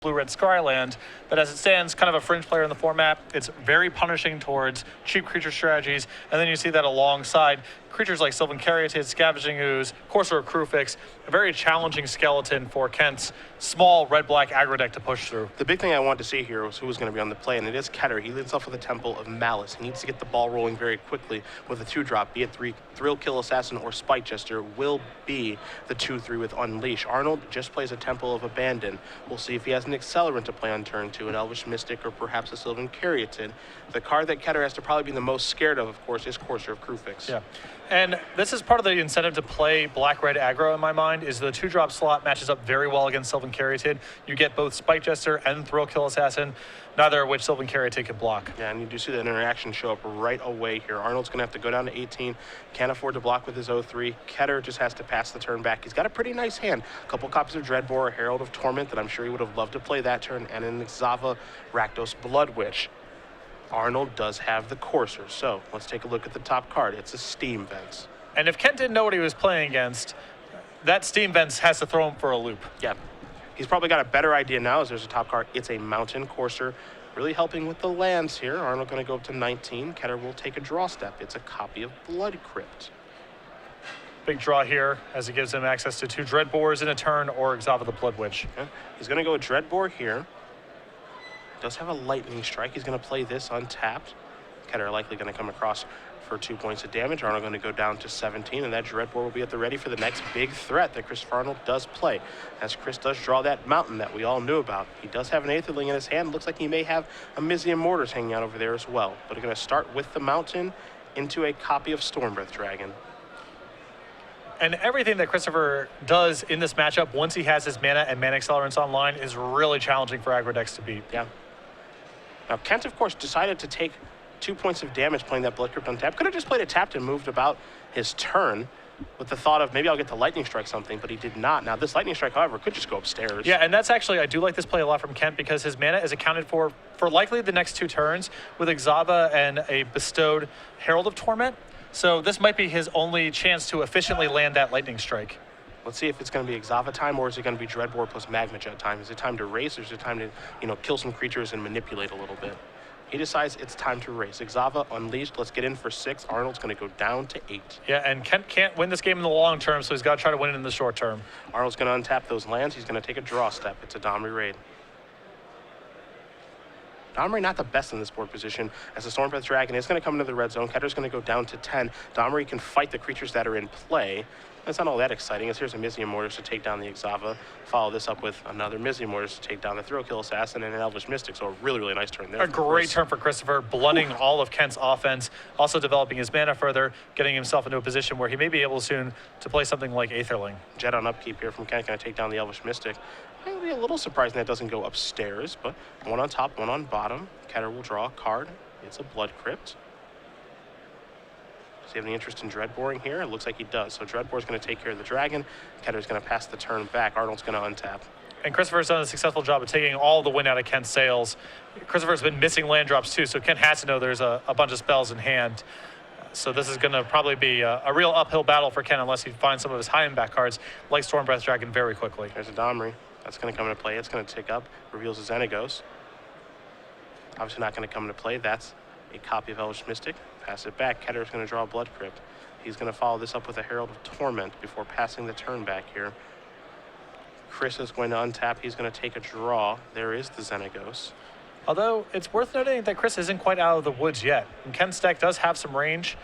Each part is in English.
blue-red Scryland, but as it stands, kind of a fringe player in the format. It's very punishing towards cheap creature strategies, and then you see that alongside creatures like Sylvan Caryatid, Scavenging Ooze, Courser of Crewfix, a very challenging skeleton for Kent's small red-black aggro deck to push through. The big thing I want to see here was who was going to be on the play, and it is Ketter. He leads off with a Temple of Malice. He needs to get the ball rolling very quickly with a 2-drop, be it Thrill Kill Assassin or Spite Jester will be the 2/3 with Unleash. Arnold just plays a Temple of Abandon. We'll see if he has an Accelerant to play on turn 2, an Elvish Mystic, or perhaps a Sylvan Caryatid. The card that Ketter has to probably be the most scared of course, is Courser of Crewfix. Yeah. And this is part of the incentive to play black-red aggro in my mind, is the 2-drop slot matches up very well against Sylvan Caryatid. You get both Spite Jester and Thrill Kill Assassin, neither of which Sylvan Caryatid can block. Yeah, and you do see that interaction show up right away here. Arnold's going to have to go down to 18, can't afford to block with his 0-3. Ketter just has to pass the turn back. He's got a pretty nice hand. A couple copies of Dreadbore, a Herald of Torment that I'm sure he would have loved to play that turn, and an Xava Rakdos Blood Witch. Arnold does have the Courser, so let's take a look at the top card. It's a Steam Vents. And if Kent didn't know what he was playing against, that Steam Vents has to throw him for a loop. Yeah, he's probably got a better idea now as there's a top card. It's a Mountain Courser, really helping with the lands here. Arnold going to go up to 19. Ketter will take a draw step. It's a copy of Blood Crypt. Big draw here as it gives him access to 2 Dreadbores in a turn or Xava the Blood Witch. Okay. He's going to go with Dreadbore here. Does have a Lightning Strike. He's going to play this untapped. Ketter likely going to come across for 2 points of damage. Arnold going to go down to 17, and that Dreadbore will be at the ready for the next big threat that Christopher Arnold does play. As Chris does draw that mountain that we all knew about. He does have an Aetherling in his hand. Looks like he may have a Mizium Mortars hanging out over there as well. But we're going to start with the mountain into a copy of Stormbreath Dragon. And everything that Christopher does in this matchup, once he has his mana and mana accelerants online, is really challenging for aggro decks to beat. Yeah. Now, Kent, of course, decided to take 2 points of damage playing that Blood Crypt on tap. Could have just played it tapped and moved about his turn with the thought of maybe I'll get to Lightning Strike something, but he did not. Now, this Lightning Strike, however, could just go upstairs. Yeah, and that's actually, I do like this play a lot from Kent because his mana is accounted for likely the next 2 turns with Xava and a bestowed Herald of Torment. So this might be his only chance to efficiently land that Lightning Strike. Let's see if it's going to be Xava time or is it going to be Dreadbore plus Magma Jet time. Is it time to race or is it time to, kill some creatures and manipulate a little bit? He decides it's time to race. Xava unleashed. Let's get in for 6. Arnold's going to go down to 8. Yeah, and Kent can't win this game in the long term, so he's got to try to win it in the short term. Arnold's going to untap those lands. He's going to take a draw step. It's a Domri Raid. Domri not the best in this board position, as the Stormbreath Dragon is going to come into the red zone. Ketter's going to go down to 10. Domri can fight the creatures that are in play. That's not all that exciting, as here's a Mizium Mortars to take down the Xava. Follow this up with another Mizium Mortars to take down the Thrill Kill Assassin and an Elvish Mystic, so a really, really nice turn there. A great turn for Christopher, blunting all of Kent's offense, also developing his mana further, getting himself into a position where he may be able soon to play something like Aetherling. Jet on upkeep here from Kent, going to take down the Elvish Mystic. I would be a little surprised that doesn't go upstairs, but one on top, one on bottom. Ketter will draw a card. It's a Blood Crypt. Does he have any interest in Dreadboring here? It looks like he does. So Dreadbore's going to take care of the dragon. Ketter's going to pass the turn back. Arnold's going to untap. And Christopher's done a successful job of taking all the wind out of Kent's sails. Christopher's been missing land drops too, so Kent has to know there's a bunch of spells in hand. So this is going to probably be a real uphill battle for Kent unless he finds some of his high impact cards like Stormbreath Dragon very quickly. There's a Domri. That's going to come into play. It's going to tick up, reveals a Xenagos. Obviously not going to come into play. That's a copy of Elvish Mystic. Pass it back. Ketter's going to draw a Blood Crypt. He's going to follow this up with a Herald of Torment before passing the turn back here. Chris is going to untap. He's going to take a draw. There is the Xenagos. Although it's worth noting that Chris isn't quite out of the woods yet. And Kent's deck does have some range.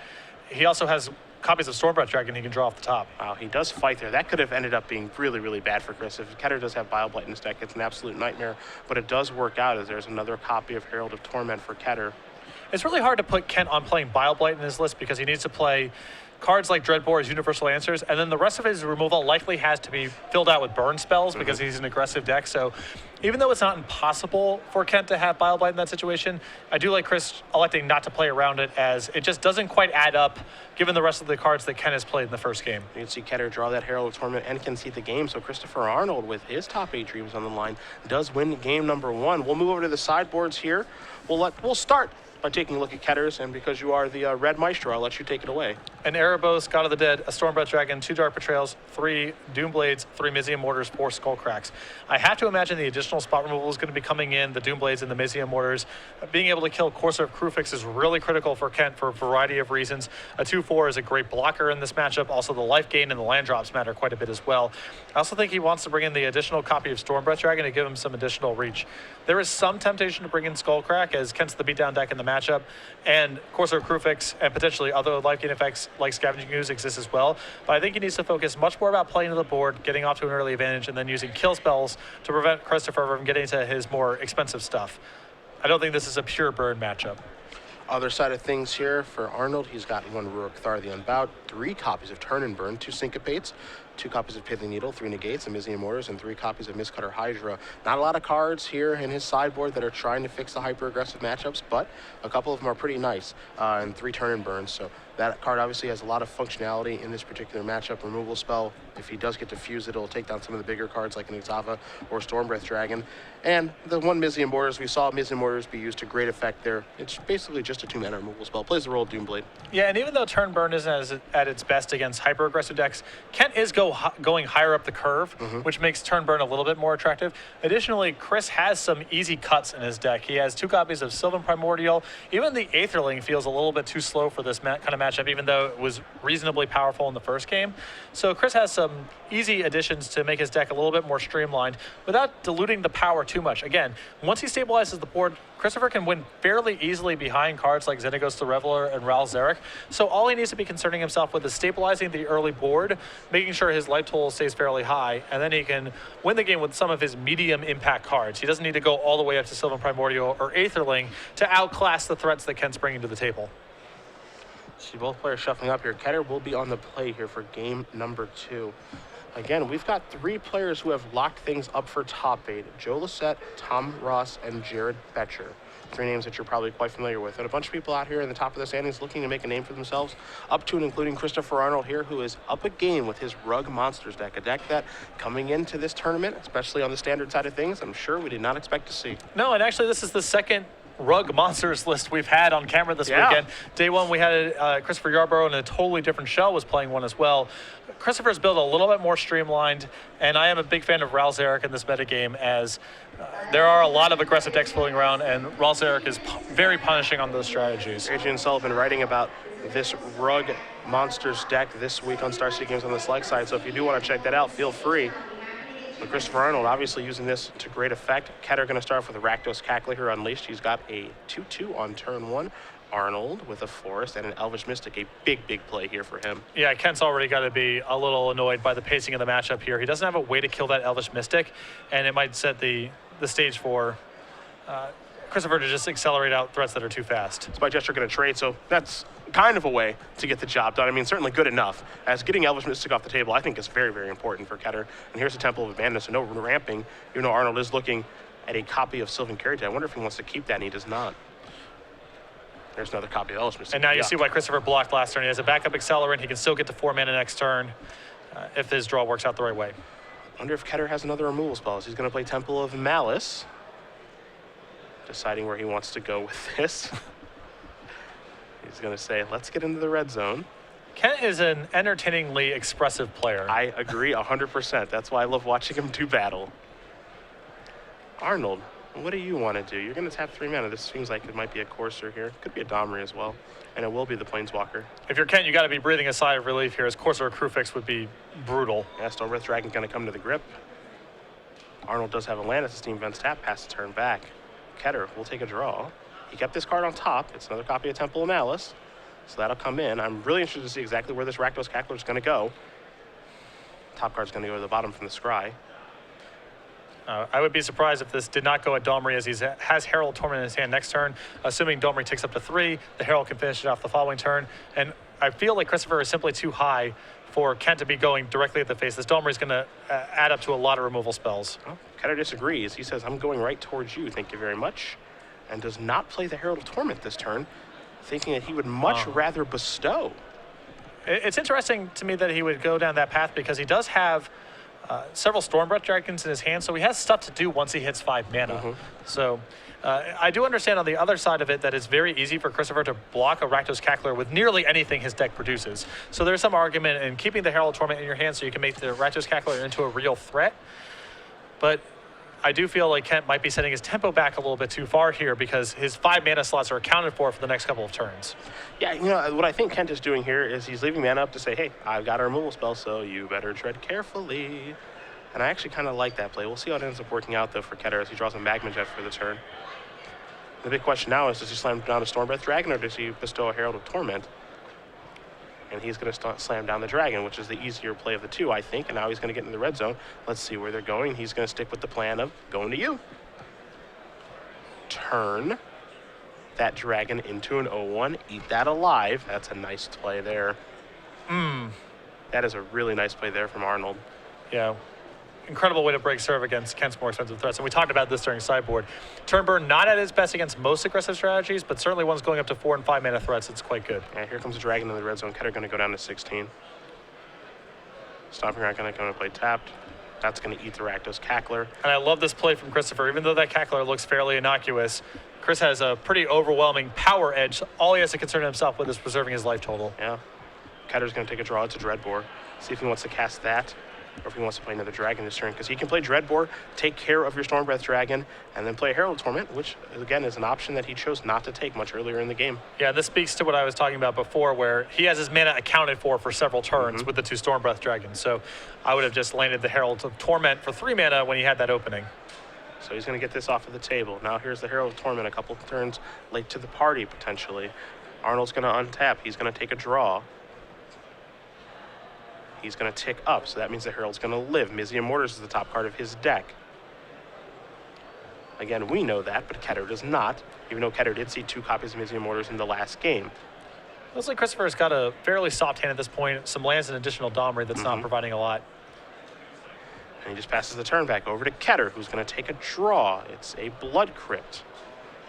He also has copies of Stormbreath Dragon he can draw off the top. Wow, he does fight there. That could have ended up being really, really bad for Chris. If Ketter does have BioBlight in his deck, it's an absolute nightmare. But it does work out as there's another copy of Herald of Torment for Ketter. It's really hard to put Kent on playing BioBlight in his list because he needs to play cards like Dreadbore as Universal Answers, and then the rest of his removal likely has to be filled out with burn spells because he's an aggressive deck. So even though it's not impossible for Kent to have BioBlight in that situation, I do like Chris electing not to play around it as it just doesn't quite add up given the rest of the cards that Kent has played in the first game. You can see Ketter draw that Herald of Torment and concede the game. So Christopher Arnold, with his top 8 dreams on the line, does win game number 1. We'll move over to the sideboards here. We'll start by taking a look at Ketter's, and because you are the Red Maestro, I'll let you take it away. An Erebos, God of the Dead, a Stormbreath Dragon, 2 Dark Betrayals, 3 Doom Blades, 3 Mizium Mortars, 4 Skull Cracks. I have to imagine the additional spot removal is going to be coming in, the Doom Blades and the Mizium Mortars. Being able to kill Courser of Crufix is really critical for Kent for a variety of reasons. A 2/4 is a great blocker in this matchup. Also, the life gain and the land drops matter quite a bit as well. I also think he wants to bring in the additional copy of Stormbreath Dragon to give him some additional reach. There is some temptation to bring in Skullcrack, as Kent's the beatdown deck in the matchup, and Courser of Crufix and potentially other life gain effects like Scavenging Ooze exist as well. But I think he needs to focus much more about playing to the board, getting off to an early advantage, and then using kill spells to prevent Christopher from getting to his more expensive stuff. I don't think this is a pure burn matchup. Other side of things here for Arnold, he's got 1 Rurik Thar the Unbowed, 3 copies of Turn and Burn, 2 Syncopates, 2 copies of Pithing Needle, 3 Negates, a Mizium Mortars, and 3 copies of Mistcutter Hydra. Not a lot of cards here in his sideboard that are trying to fix the hyper-aggressive matchups, but a couple of them are pretty nice, and 3 Turn and Burns. So that card obviously has a lot of functionality in this particular matchup. Removal spell, if he does get to fuse it, it'll take down some of the bigger cards like an Exava or Stormbreath Dragon. And the 1 Mizium Mortars, we saw Mizium Mortars be used to great effect there. It's basically just a 2-mana removal spell. Plays the role of Doomblade. Yeah, and even though Turn Burn isn't at its best against hyper-aggressive decks, Kent is going higher up the curve, which makes Turn Burn a little bit more attractive. Additionally, Chris has some easy cuts in his deck. He has 2 copies of Sylvan Primordial. Even the Aetherling feels a little bit too slow for this kind of matchup, even though it was reasonably powerful in the first game. So Chris has some easy additions to make his deck a little bit more streamlined without diluting the power too much. Again, once he stabilizes the board, Christopher can win fairly easily behind cards like Xenagos the Reveler and Ral Zarek. So all he needs to be concerning himself with is stabilizing the early board, making sure his life total stays fairly high, and then he can win the game with some of his medium impact cards. He doesn't need to go all the way up to Sylvan Primordial or Aetherling to outclass the threats that Kent's bringing to the table. See both players shuffling up here. Ketter will be on the play here for game number 2. Again, we've got 3 players who have locked things up for top 8. Joe Lissette, Tom Ross, and Jared Betcher. 3 names that you're probably quite familiar with. And a bunch of people out here in the top of the standings looking to make a name for themselves, up to and including Christopher Arnold here, who is up a game with his Rug Monsters deck, a deck that coming into this tournament, especially on the standard side of things, I'm sure we did not expect to see. No, and actually this is the second Rug Monsters list we've had on camera this weekend. Day 1 we had Christopher Yarborough in a totally different shell was playing one as well. Christopher's built a little bit more streamlined, and I am a big fan of Ral Zarek in this metagame, as there are a lot of aggressive decks floating around, and Ral Zarek is very punishing on those strategies. Adrian Sullivan writing about this Rug Monsters deck this week on Star City Games on the Select side, so if you do want to check that out, feel free. But Christopher Arnold obviously using this to great effect. Ketter going to start off with a Rakdos Cackler here unleashed. He's got a 2/2 on turn 1. Arnold with a Forest and an Elvish Mystic, a big play here for him. Yeah, Kent's already got to be a little annoyed by the pacing of the matchup here. He doesn't have a way to kill that Elvish Mystic, and it might set the stage for Christopher to just accelerate out threats that are too fast. Spy Jester going to trade, so that's kind of a way to get the job done. I mean, certainly good enough. As getting Elvish Mystic off the table, I think is very important for Ketter. And here's the Temple of Abandon, so no ramping, even though Arnold is looking at a copy of Sylvan Carriage. I wonder if he wants to keep that, and he does not. There's another copy of Elvish Mystic. And now you see why Christopher blocked last turn. He has a backup Accelerant. He can still get to 4 mana next turn if his draw works out the right way. I wonder if Ketter has another removal spell. He's going to play Temple of Malice, deciding where he wants to go with this. He's going to say, let's get into the red zone. Kent is an entertainingly expressive player. I agree 100%. That's why I love watching him do battle. Arnold, what do you want to do? You're going to tap 3 mana. This seems like it might be a Courser here. Could be a Domri as well. And it will be the Planeswalker. If you're Kent, you got to be breathing a sigh of relief here, as Courser or Crufix would be brutal. Yeah, Stormbreath Dragon going to come to the grip. Arnold does have a land as his team vents tap, pass the turn back. Ketter will take a draw. He kept this card on top. It's another copy of Temple of Malice. So that'll come in. I'm really interested to see exactly where this Rakdos Cackler is going to go. Top card's going to go to the bottom from the scry. I would be surprised if this did not go at Domri, as he has Herald Torment in his hand next turn. Assuming Domri takes up to 3, the Herald can finish it off the following turn. And I feel like Christopher is simply too high for Kent to be going directly at the face. This Domri is going to add up to a lot of removal spells. Well, Ketter disagrees. He says, I'm going right towards you, thank you very much. And does not play the Herald of Torment this turn, thinking that he would much rather bestow. It's interesting to me that he would go down that path, because he does have several Stormbreath Dragons in his hand, so he has stuff to do once he hits 5 mana. So I do understand on the other side of it that it's very easy for Christopher to block a Rakdos Cackler with nearly anything his deck produces. So there's some argument in keeping the Herald of Torment in your hand so you can make the Rakdos Cackler into a real threat. But I do feel like Kent might be setting his tempo back a little bit too far here because his 5 mana slots are accounted for the next couple of turns. Yeah, you know, what I think Kent is doing here is he's leaving mana up to say, hey, I've got a removal spell, so you better tread carefully. And I actually kind of like that play. We'll see how it ends up working out, though, for Ketter as he draws a Magma Jet for the turn. The big question now is, does he slam down a Stormbreath Dragon, or does he bestow a Herald of Torment? And he's going to slam down the Dragon, which is the easier play of the two, I think. And now he's going to get in the red zone. Let's see where they're going. He's going to stick with the plan of going to you. Turn that Dragon into an 0-1. Eat that alive. That's a nice play there. That is a really nice play there from Arnold. Yeah. Incredible way to break serve against Kent's more expensive threats. And we talked about this during sideboard. Turnburn not at its best against most aggressive strategies, but certainly ones going up to 4 and 5 mana threats, it's quite good. Yeah, here comes a Dragon in the red zone. Ketter going to go down to 16. Stomping Ground going to play tapped. That's going to eat the Rakdos Cackler. And I love this play from Christopher. Even though that Cackler looks fairly innocuous, Chris has a pretty overwhelming power edge. All he has to concern himself with is preserving his life total. Yeah. Ketter's going to take a draw. It's a Dreadbore. See if he wants to cast that, or if he wants to play another Dragon this turn, because he can play Dreadbore, take care of your Stormbreath Dragon, and then play Herald of Torment, which, again, is an option that he chose not to take much earlier in the game. Yeah, this speaks to what I was talking about before, where he has his mana accounted for several turns with the 2 Stormbreath Dragons. So I would have just landed the Herald of Torment for 3 mana when he had that opening. So he's going to get this off of the table. Now here's the Herald of Torment, a couple of turns late to the party, potentially. Arnold's going to untap. He's going to take a draw. He's going to tick up, so that means the Herald's going to live. Mizzium Mortars is the top card of his deck. Again, we know that, but Ketter does not, even though Ketter did see 2 copies of Mizzium Mortars in the last game. Looks like Christopher's got a fairly soft hand at this point. Some lands and additional Domri that's not providing a lot. And he just passes the turn back over to Ketter, who's going to take a draw. It's a Blood Crypt.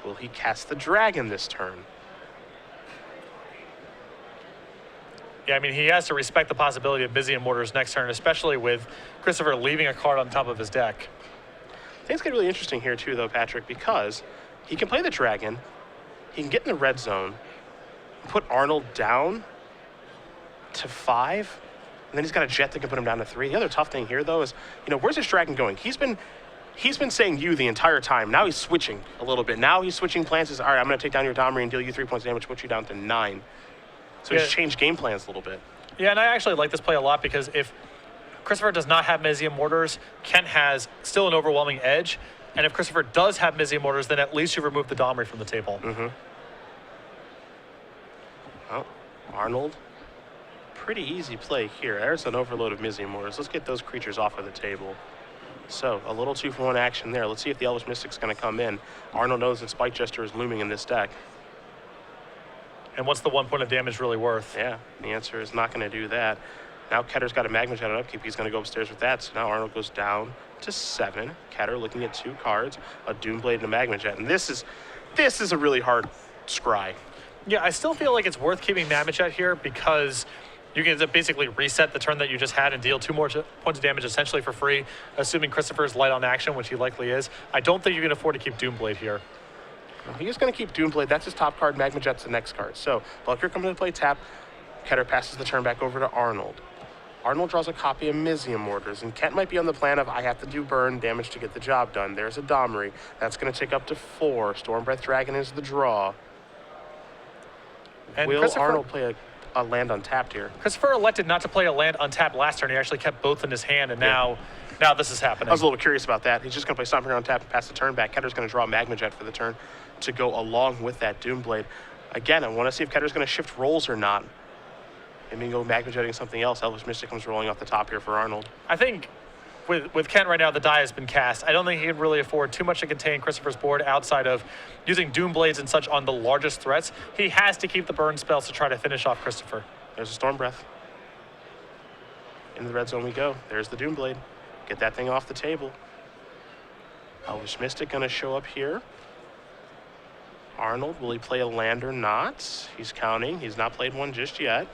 Will he cast the Dragon this turn? Yeah, I mean, he has to respect the possibility of Mizzium Mortars next turn, especially with Christopher leaving a card on top of his deck. Things get really interesting here, too, though, Patrick, because he can play the Dragon, he can get in the red zone, put Arnold down to 5, and then he's got a Jet that can put him down to 3. The other tough thing here, though, is, you know, where's this Dragon going? He's been saying you the entire time. Now he's switching a little bit. Now he's switching plans. He's, all right, I'm going to take down your Domri and deal you 3 points of damage, put you down to 9. So he's changed game plans a little bit. Yeah, and I actually like this play a lot because if Christopher does not have Mizzium Mortars, Kent has still an overwhelming edge. And if Christopher does have Mizzium Mortars, then at least you've removed the Domri from the table. Well, Arnold, pretty easy play here. There's an overload of Mizzium Mortars. Let's get those creatures off of the table. So, a little 2-for-1 action there. Let's see if the Elvish Mystic's going to come in. Arnold knows that Spike Jester is looming in this deck. And what's the 1 point of damage really worth? Yeah, the answer is not going to do that. Now Ketter's got a Magma Jet on upkeep. He's going to go upstairs with that. So now Arnold goes down to 7. Ketter looking at 2 cards, a Doomblade and a Magma Jet. And this is a really hard scry. Yeah, I still feel like it's worth keeping Magma Jet here because you can basically reset the turn that you just had and deal 2 more points of damage essentially for free, assuming Christopher's light on action, which he likely is. I don't think you can afford to keep Doomblade here. He is going to keep Doomblade. That's his top card. Magma Jet's the next card. So, Bulkier comes into play, tap. Ketter passes the turn back over to Arnold. Arnold draws a copy of Mizzium Mortars, and Kent might be on the plan of, I have to do burn damage to get the job done. There's a Domri. That's going to take up to 4. Stormbreath Dragon is the draw. And Will Arnold play a land untapped here? Christopher elected not to play a land untapped last turn. He actually kept both in his hand, and now this is happening. I was a little curious about that. He's just going to play Stomping Ground tap and pass the turn back. Ketter's going to draw a Magma Jet for the turn to go along with that Doomblade. Again, I want to see if Ketter's going to shift roles or not. Maybe go Magma Jetting something else. Elvish Mystic comes rolling off the top here for Arnold. I think with Kent right now, the die has been cast. I don't think he can really afford too much to contain Christopher's board outside of using Doomblades and such on the largest threats. He has to keep the burn spells to try to finish off Christopher. There's a Stormbreath. Into the red zone we go. There's the Doomblade. Get that thing off the table. Elvish Mystic going to show up here. Arnold, will he play a land or not? He's counting. He's not played one just yet.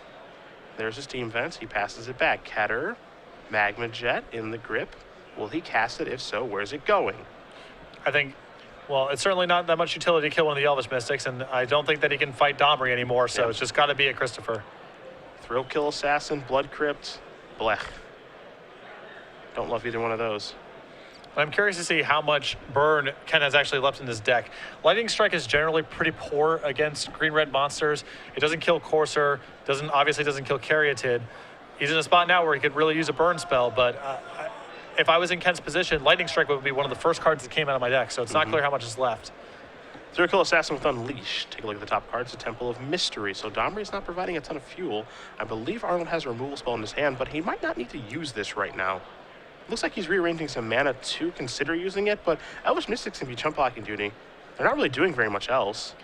There's his Steam Vents. He passes it back. Ketter Magma Jet in the grip. Will he cast it? If so, where's it going? I think, well, it's certainly not that much utility to kill one of the Elvish Mystics, and I don't think that he can fight Domri anymore, so it's just got to be a Christopher. Thrill Kill Assassin, Blood Crypt, blech. Don't love either one of those. I'm curious to see how much burn Ken has actually left in this deck. Lightning Strike is generally pretty poor against green-red monsters. It doesn't kill Courser, obviously doesn't kill Caryatid. He's in a spot now where he could really use a burn spell, but if I was in Ken's position, Lightning Strike would be one of the first cards that came out of my deck, so it's not clear how much is left. Thrill Kill Assassin with Unleash. Take a look at the top cards, the Temple of Mystery. So Domri's not providing a ton of fuel. I believe Arnold has a removal spell in his hand, but he might not need to use this right now. Looks like he's rearranging some mana to consider using it, but Elvish Mystics can be chump blocking duty. They're not really doing very much else.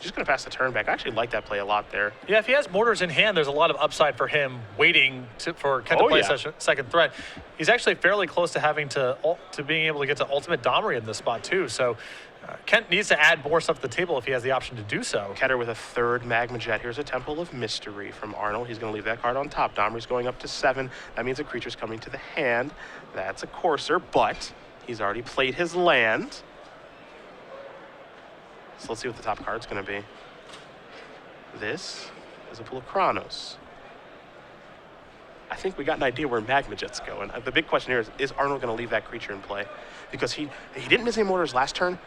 Just going to pass the turn back. I actually like that play a lot there. Yeah, if he has Mortars in hand, there's a lot of upside for him waiting for Ken to play such a second threat. He's actually fairly close to having to being able to get to Ultimate Domri in this spot too, so Kent needs to add more stuff to the table if he has the option to do so. Ketter with a third Magma Jet. Here's a Temple of Mystery from Arnold. He's going to leave that card on top. Domri's going up to 7. That means a creature's coming to the hand. That's a Courser, but he's already played his land. So let's see what the top card's going to be. This is a Pool of Chronos. I think we got an idea where Magma Jet's going. The big question here is Arnold going to leave that creature in play? Because he didn't miss any Mortars last turn,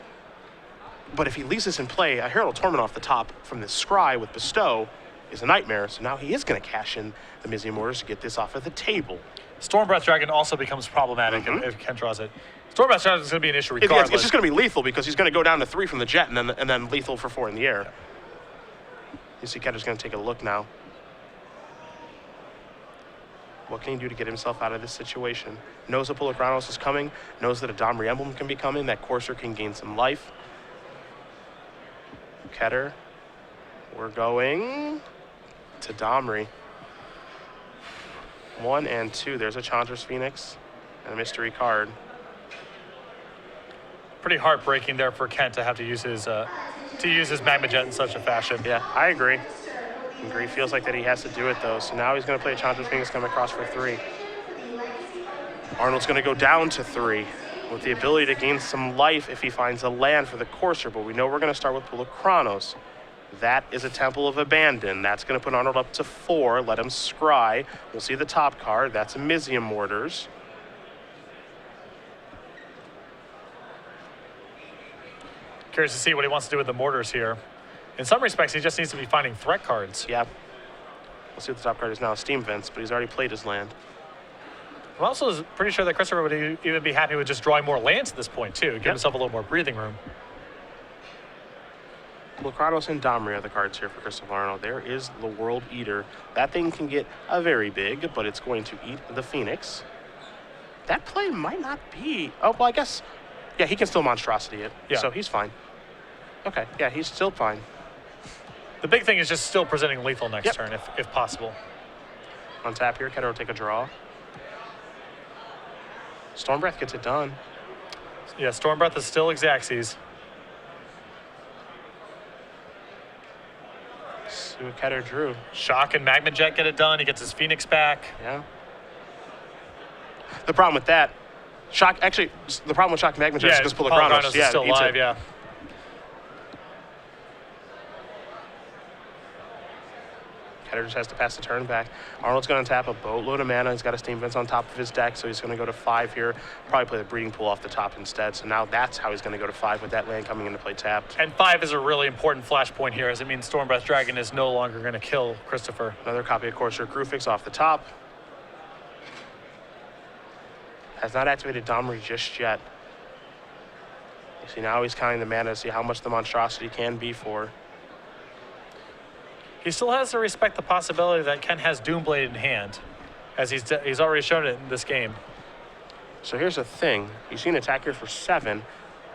but if he leaves this in play, a Herald Torment off the top from the Scry with Bestow is a nightmare, so now he is going to cash in the Mizzing Mortars to get this off of the table. Stormbreath Dragon also becomes problematic if Ken draws it. Stormbreath Dragon is going to be an issue regardless. It's just going to be lethal because he's going to go down to 3 from the jet and then lethal for 4 in the air. You see Ketter's going to take a look now. What can he do to get himself out of this situation? Knows a Pool of Chronos is coming, knows that a Domri Emblem can be coming, that Courser can gain some life. Ketter, we're going to Domri. 1 and 2, there's a Chandra's Phoenix and a mystery card. Pretty heartbreaking there for Kent to have to use his Magma Jet in such a fashion. Yeah, I agree. He feels like that he has to do it though. So now he's going to play a Chandra's Phoenix coming across for 3. Arnold's going to go down to 3 with the ability to gain some life if he finds a land for the Courser, but we know we're going to start with Pool of Chronos. That is a Temple of Abandon. That's going to put Arnold up to 4. Let him scry. We'll see the top card. That's a Mizzing Mortars. Curious to see what he wants to do with the Mortars here. In some respects, he just needs to be finding threat cards. Yeah. We'll see what the top card is now. Steam Vents, but he's already played his land. I'm also pretty sure that Christopher would even be happy with just drawing more lands at this point, too. Give himself a little more breathing room. Pool of Chronos and Domri are the cards here for Christopher Arnold. There is the World Eater. That thing can get very big, but it's going to eat the Phoenix. That play might not be... Oh, well, I guess... Yeah, he can still Monstrosity it, so he's fine. Okay, yeah, he's still fine. The big thing is just still presenting lethal next turn, if possible. On tap here, Ketter will take a draw. Stormbreath gets it done. Yeah, Stormbreath is still Xaxes. See what Ketter drew. Shock and Magma Jet get it done. He gets his Phoenix back. Yeah. The problem with that, the problem with Shock and Magma Jet is because Pool of Chronos is still alive, yeah. Ketter just has to pass the turn back. Arnold's going to tap a boatload of mana. He's got a Steam Vents on top of his deck, so he's going to go to 5 here. Probably play the Breeding Pool off the top instead. So now that's how he's going to go to 5 with that land coming into play tapped. And 5 is a really important flashpoint here, as it means Stormbreath Dragon is no longer going to kill Christopher. Another copy of Courser Crewfix off the top. Has not activated Domri just yet. You see, now he's counting the mana to see how much the monstrosity can be for. He still has to respect the possibility that Ken has Doomblade in hand, as he's already shown it in this game. So here's the thing. You see an attack here for 7,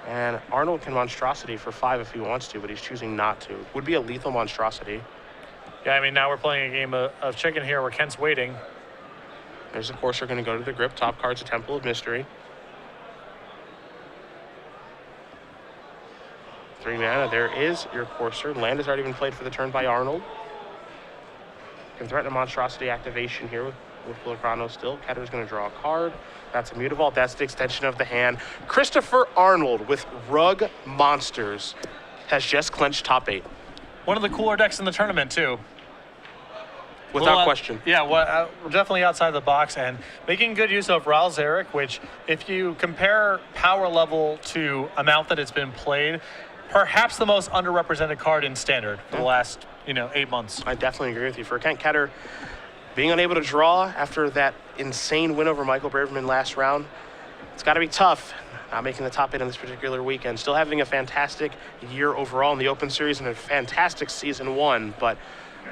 and Arnold can Monstrosity for 5 if he wants to, but he's choosing not to. Would be a lethal Monstrosity. Yeah, I mean, now we're playing a game of chicken here where Ken's waiting. There's the Courser going to go to the grip. Top card's a Temple of Mystery. 3 mana. There is your Courser. Land has already been played for the turn by Arnold. can threaten a monstrosity activation here with Pellegrino still. Ketter's going to draw a card. That's a Mutavault. That's the extension of the hand. Christopher Arnold with Rug Monsters has just clinched top 8. One of the cooler decks in the tournament, too. Without question. Yeah, well, definitely outside the box and making good use of Ral Zarek, which if you compare power level to amount that it's been played, perhaps the most underrepresented card in Standard for the last, 8 months. I definitely agree with you. For Kent Ketter, being unable to draw after that insane win over Michael Braverman last round, it's got to be tough. Not making the top 8 on this particular weekend. Still having a fantastic year overall in the Open Series and a fantastic season 1, but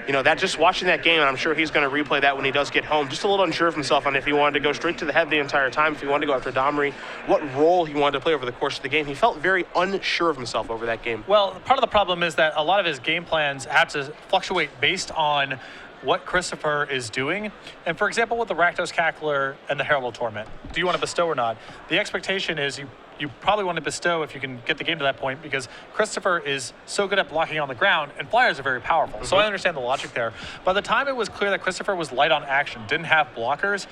that just watching that game, and I'm sure he's going to replay that when he does get home. Just a little unsure of himself on if he wanted to go straight to the head the entire time, if he wanted to go after Domri, what role he wanted to play over the course of the game. He felt very unsure of himself over that game. Well, part of the problem is that a lot of his game plans have to fluctuate based on what Christopher is doing. And for example, with the Rakdos Cackler and the Herald of Torment, do you want to bestow or not? The expectation is you probably want to bestow if you can get the game to that point, because Christopher is so good at blocking on the ground, and flyers are very powerful. So I understand the logic there. By the time it was clear that Christopher was light on action, didn't have blockers,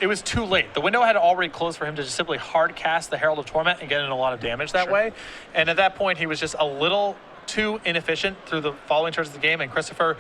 it was too late. The window had already closed for him to just simply hard cast the Herald of Torment and get in a lot of damage that way. And at that point, he was just a little too inefficient through the following turns of the game, and Christopher